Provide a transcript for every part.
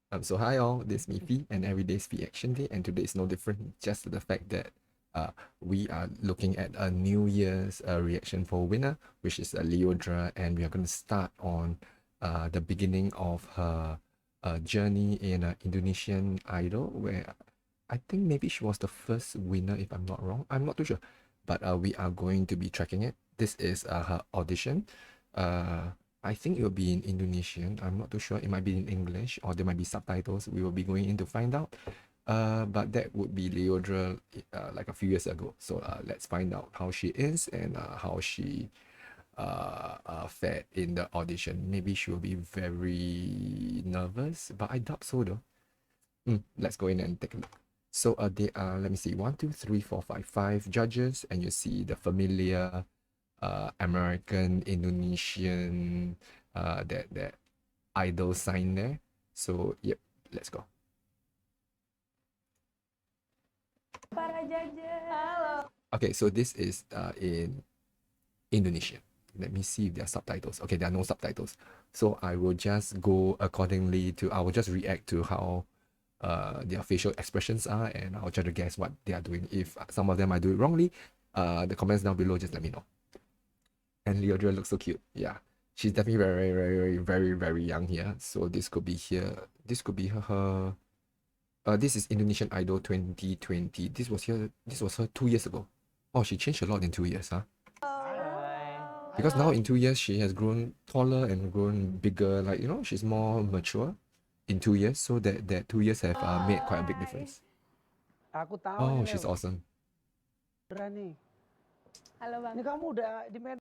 So hi all, this is me Fie, and every day is FieAction day, and today is no different. Just the fact that we are looking at a New Year's reaction for winner, which is Lyodra, and we are going to start on the beginning of her journey in Indonesian Idol, where I think maybe she was the first winner, if I'm not wrong. I'm not too sure, but we are going to be tracking it. This is her audition. Uh, I think it will be in Indonesian. I'm not too sure. It might be in English or there might be subtitles. We will be going in to find out. But that would be Lyodra like a few years ago. So let's find out how she is and how she fared in the audition. Maybe she will be very nervous, but I doubt so though. Let's go in and take a look. So they are, let me see, 1, 2, 3, 4, 5, 5 judges, and you see the familiar American, Indonesian, that idol sign there. So yep, let's go. Para judges. Halo. Okay, so this is in Indonesian. Let me see if there are subtitles. Okay, there are no subtitles. So I will just go accordingly to, I will just react to how their facial expressions are, and I'll try to guess what they are doing. If some of them I do it wrongly, the comments down below, just let me know. And Lyodra looks so cute. Yeah, she's definitely very, very, very, very, very young here. So this could be here. This could be her. This is Indonesian Idol 2020. This was here. This was her 2 years ago. Oh, she changed a lot in 2 years, huh? Because now in 2 years she has grown taller and grown bigger. Like, you know, she's more mature in 2 years. So that 2 years have made quite a big difference. Aku tahu Oh, nih, she's awesome. nih. Halo Bang. Ini kamu udah di Medan.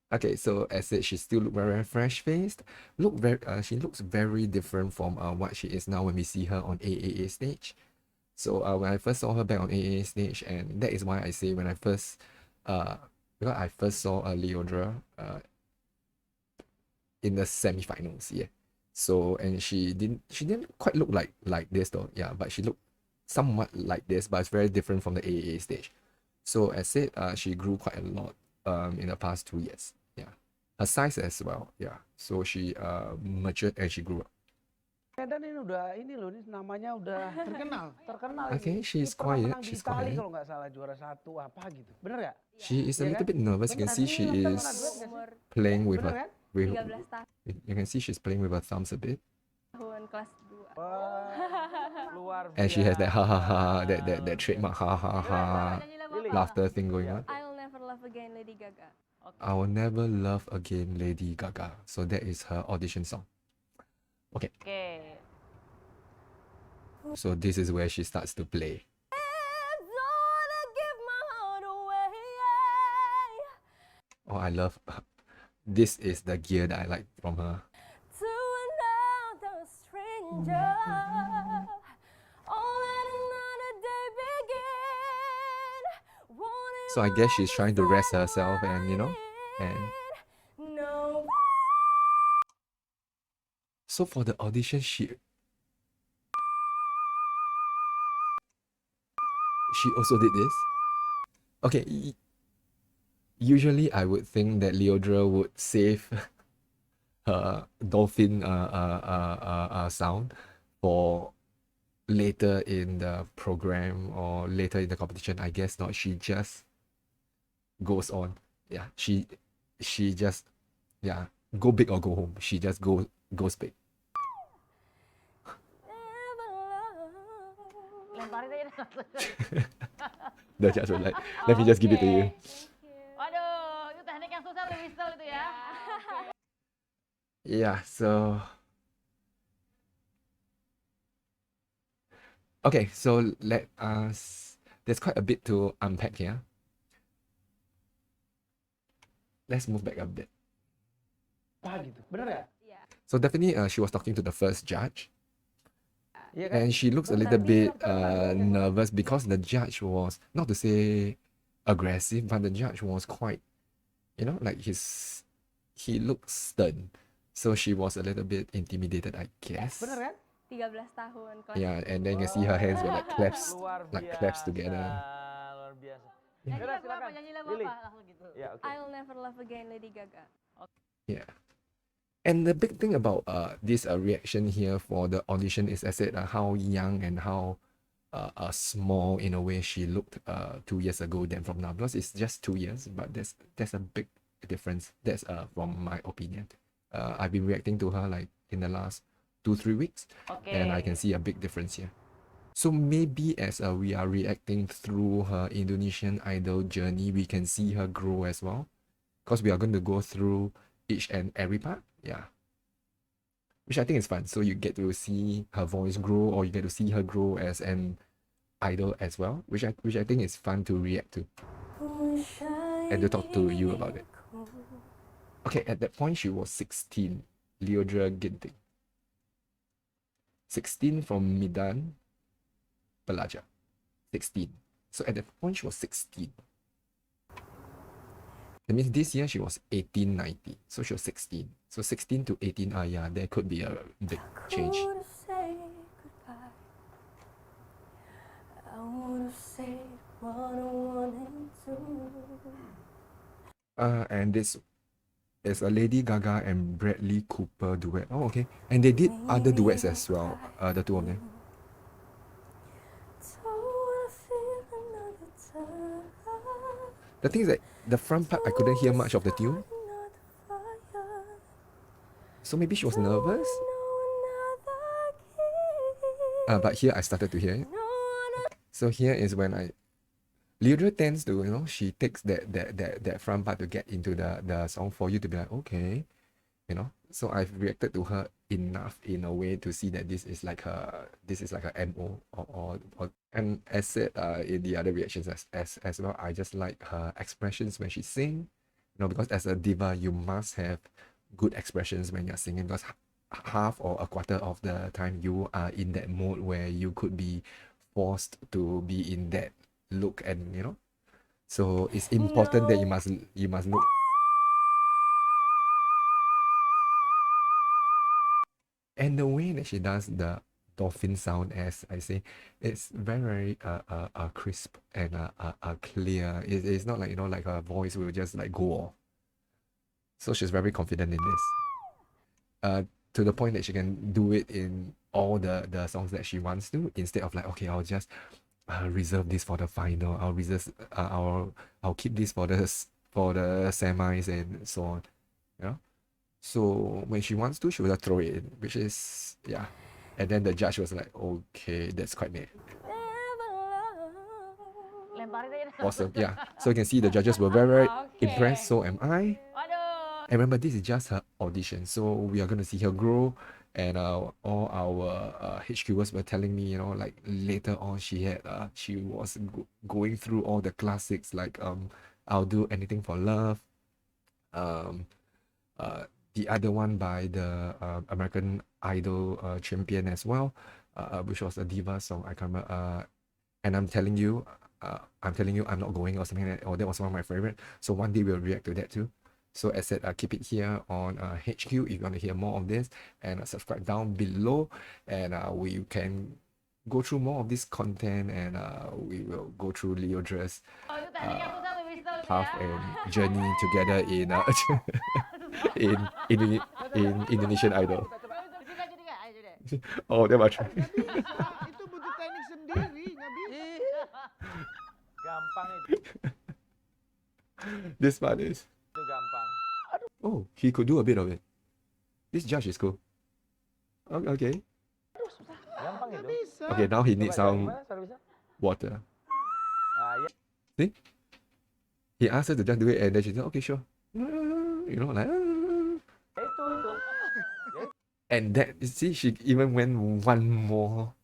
Okay, so as said, she still look very, very fresh faced. She looks very different from what she is now when we see her on AAA stage. So when I first saw her back on AAA stage, and that is why I say when I first, because I first saw Lyodra in the semi-finals, yeah. So and she didn't quite look like this though, yeah, but she looked somewhat like this, but it's very different from the AAA stage. So as said, she grew quite a lot in the past 2 years. Yeah, her size as well. Yeah, so she matured and she grew up. Medan ini udah ini loh, ini namanya udah terkenal Okay, ini. she's Pernah quiet. menang di She's Itali quiet. kalau nggak salah, juara 1 apa gitu. Bener nggak? She is a Iya little kan? bit nervous. You can see she is Umur playing with Bener her. kan? With, 13 tahun you can see she's playing with her thumbs a bit, kelas 2. Wah, luar biasa. and she has that ha ha ha, that trademark ha ha ha Lily. laughter thing going on. I'll never love again, Lady Gaga. I will never love again, Lady Gaga. So that is her audition song. Okay. So this is where she starts to play. Oh, I love this is the gear that I like from her. To another stranger, all that another day begin. So I guess she's trying to rest herself and, you know, and no. so for the audition, she also did this. Okay, usually I would think that Lyodra would save her dolphin sound for later in the program or later in the competition. I guess not. She just goes on. Yeah, she just, yeah, go big or go home. She just goes big. The judge was like, let me just give it to you. Waduh, itu teknik yang susah tuh whistle itu ya. Yeah, so okay, so let us, there's quite a bit to unpack here. Let's move back a bit. Gitu. Bener nggak? So definitely she was talking to the first judge. Iya kan? And she looks a little bit nervous because the judge was, not to say aggressive, but the judge was quite, you know, like he looks stern. So she was a little bit intimidated, I guess. Bener kan? 13 tahun kelas. Yeah, and then you can see her hands were like claps together. Luar biasa. Nyanyi Yaudah, lagu apa? silakan. Nyanyi lagu Lily. apa? Langsung gitu. Ya, oke. I'll never love again, Lady Gaga. Yeah. And the big thing about this reaction here for the audition is, as I said, how young and how small in a way she looked 2 years ago than from now, because it's just 2 years, but there's a big difference. That's from my opinion. I've been reacting to her like in the last 2-3 weeks, and I can see a big difference here. So maybe as we are reacting through her Indonesian Idol journey, we can see her grow as well, because we are going to go through each and every part. Yeah. Which I think is fun. So you get to see her voice grow, or you get to see her grow as an idol as well, which I think is fun to react to and to talk to you about it. Okay, at that point she was 16, Lyodra Ginting. 16 from Medan, Pelaja. 16. So at that point she was 16. That means this year she was 18, 19. So she was 16. So 16 to 18, yeah, there could be a big change. And this is a Lady Gaga and Bradley Cooper duet. Oh, okay. And they did other duets as well, the two of them. The thing is that the front part, I couldn't hear much of the tune. So maybe she was nervous. But here I started to hear it. So here is when Lyodra tends to, she takes that front part to get into the song for you to be like, okay, So I've reacted to her enough in a way to see that this is like a MO or and as said in the other reactions as well, I just like her expressions when she sing, because as a diva you must have good expressions when you're singing, because half or a quarter of the time you are in that mode where you could be forced to be in that look, and so it's important that you must look. And the way that she does the dolphin sound, as I say, it's very crisp and clear. It's not like like her voice will just like go off. So she's very confident in this. To the point that she can do it in all the songs that she wants to, instead of like, okay, I'll just reserve this for the final. I'll reserve. I'll keep this for the semis and so on. So when she wants to, she will just throw it in, which is And then the judge was like, okay, that's quite neat. Awesome, yeah. So you can see the judges were very impressed. So am I. And remember, this is just her audition, so we are going to see her grow. And all our HQers were telling me, like later on she was going through all the classics like I'll Do Anything for Love, the other one by the American Idol champion as well, which was a diva song. I can't remember. And I'm telling you I'm not going, or something like that. Or that was one of my favorite. So one day we'll react to that too. So as I said, keep it here on HQ if you want to hear more of this, and subscribe down below, and we can go through more of this content, and we will go through Lyodra's path and journey together in in Indonesian Idol. Oh, that much. Itu butuh teknik sendiri, nggak bisa. Gampang itu. This part is. Itu gampang. Oh, he could do a bit of it. This judge is cool. Okay. Gampang itu. Okay, now he needs some water. Ya. See? He asked her to just do it, and then she said, okay, sure. Like. Itu. And that, you see, she even went one more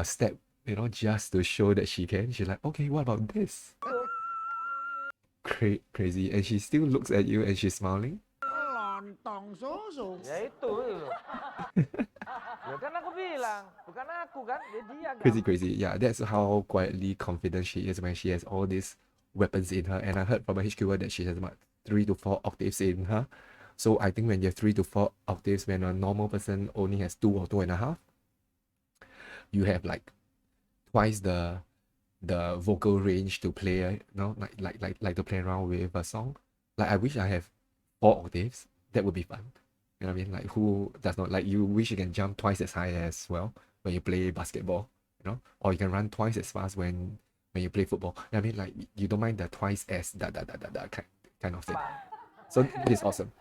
step, just to show that she can. She's like, okay, what about this? Crazy. And she still looks at you and she's smiling. Lontong susu. Ya itu. Ya kan aku bilang, bukan aku kan, dia Crazy. Yeah, that's how quietly confident she is when she has all these weapons in her. And I heard from a HQer that she has about 3 to 4 octaves in her. So I think when you have 3 to 4 octaves, when a normal person only has 2 or 2.5, you have like twice the vocal range to play, like to play around with a song. Like I wish I have 4 octaves. That would be fun. You know what I mean? Like who does not, like you wish you can jump twice as high as well when you play basketball, you know, or you can run twice as fast when you play football. You know what I mean? Like you don't mind the twice as that kind of thing. So this is awesome.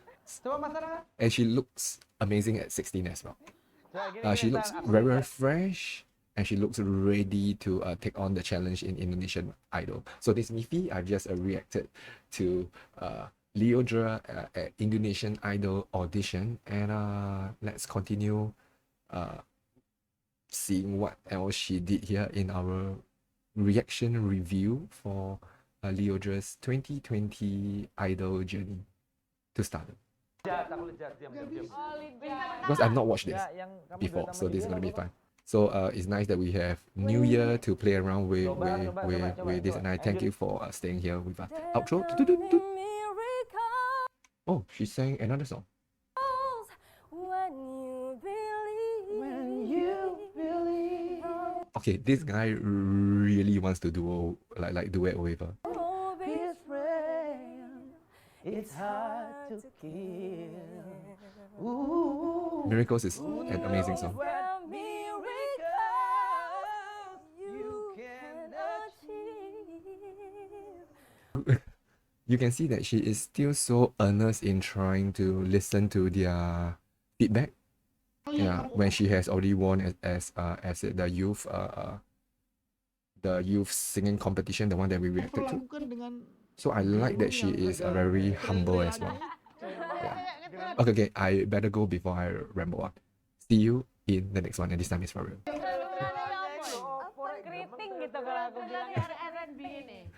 Coba Mas Sarah. And she looks amazing at 16 as well. Coba gini, She gini, looks Tan, aku very, very lihat. fresh, and she looks ready to take on the challenge in Indonesian Idol. So this Mifi, I've just reacted to Lyodra at Indonesian Idol audition, and let's continue seeing what else she did here in our reaction review for Lyodra's 2020 Idol journey to stardom. Lihat, aku lihat, diam, diam, diam. Oh, lidah. Because I've not watched this Ya, yang kamu before, bilang so sama this is dia, gonna be apa? fun. So it's nice that we have New Year to play around with with this, and I thank you for staying here with us. Outro. Oh, she sang another song. When you believe. Okay, this guy really wants to do like duet with her. His friend, it's hard to kill. Ooh. Miracles is an amazing song. You can see that she is still so earnest in trying to listen to their feedback. Yeah, when she has already won as the youth singing competition, the one that we reacted to. So I like that she is very humble as well. Yeah. Okay, I better go before I ramble on. See you in the next one, and this time is for real. Keriting gitu kalau aku bilang R&B ini.